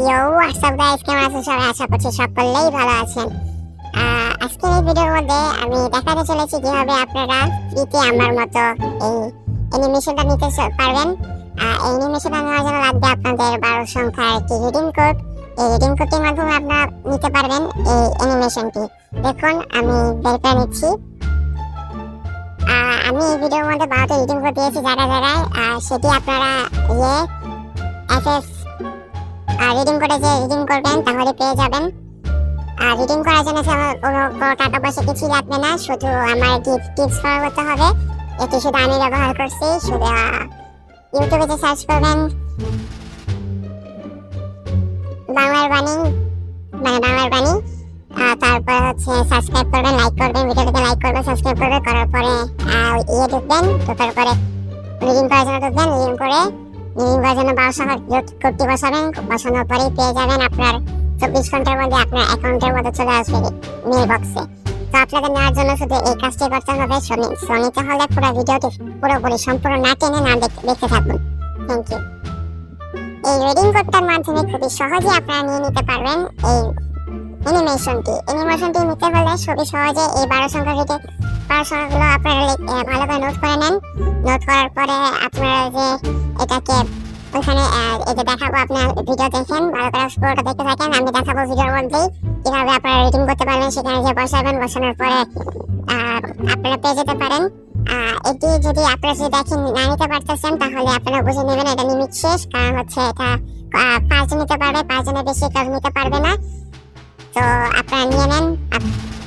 ইয়ো WhatsApp guys, কেমন আছেন সবাই? আশা করছি সকলেই ভালো আছেন। আজকের এই ভিডিওর মধ্যে আমি দেখাতে চলেছি কিভাবে আপনারা ফ্রিতে আমার মতো এই অ্যানিমেশনটা নিতে পারবেন। এই অ্যানিমেশনটা নেওয়ার জন্য লাগবে আপনাদের 12 সংখ্যার একটি রিডিং কোড। এই রিডিং কোডটির মাধ্যমে আপনারা নিতে পারবেন এই অ্যানিমেশনটি। দেখুন আমি বের করে নিচ্ছি। আমি এই ভিডিওর মধ্যে 12টা রিডিং কোড দিয়েছি জায়গায় সেটি আপনারা এসএস রিডিং কোডে যে রিডিং করবেন তাহলে পেয়ে যাবেন। রিডিং করার জন্য কোনো টাকা পয়সা কিছু লাগবে না, শুধু আমার টিপস ফলো করতে হবে। এটি শুধু আমি ব্যবহার করছি। শুধু ইউটিউবে যে সার্চ করবেন বাংলার বাণী, তারপর হচ্ছে সাবস্ক্রাইব করবেন, লাইক করবেন, ভিডিওটাকে লাইক করবেন, সাবস্ক্রাইব করবেন, করার পরে ঢুকবেন, ঢোকার পরে রিডিং করার জন্য ঢুকবেন। রিডিং করার জন্য 12 সংখ্যার কোডটি বসাবেন। বসানোর পরেই পেয়ে যাবেন আপনার 24 ঘন্টার মধ্যে আপনার অ্যাকাউন্টের মধ্যে চলে আসবে মেল বক্সে। তো আপনাদের নেওয়ার জন্য শুধু এই কাজটি করতে হবে। নিতে হলে পুরো ভিডিওটি পুরোপুরি সম্পূর্ণ না টেনে না দেখতে থাকুন। Thank you. এই রিডিং কোডটার মাধ্যমে খুবই সহজে আপনারা নিয়ে নিতে পারবেন এই অ্যানিমেশনটি নিতে হলে খুবই সহজে এই 12 সংখ্যাগুলো আপনারা ভালো করে নোট করে নেন। নোট করার পরে আপনারা যে এটাকে ওখানে এই যে দেখাবো, আপনার ভিডিও দেখেন, ভালো করে পুরোটা দেখতে থাকেন। আমি দেখাবো ভিডিওর মধ্যেই কিভাবে আপনারা রিডিং করতে পারবেন। সেখানে যে বসাবেন, বসানোর পরে আপনারা পেয়ে যেতে পারেন। এটি যদি আপনারা দেখেন না নিতে পারতেছেন তাহলে আপনারা বুঝে নেবেন এটা লিমিট শেষ, কারণ হচ্ছে এটা 5 জন নিতে পারবে, 5 জনের বেশি কেউ নিতে পারবে না। তো আপনারা নিয়ে নেন।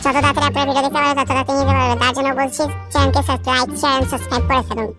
যত তাড়াতাড়ি আপনারা ভিডিও দেখতে পারবেন তত তাড়াতাড়ি নিতে পারবেন। তার জন্য বলছি চ্যানেলকে লাইক, শেয়ার, সাবস্ক্রাইব করে ফেলুন।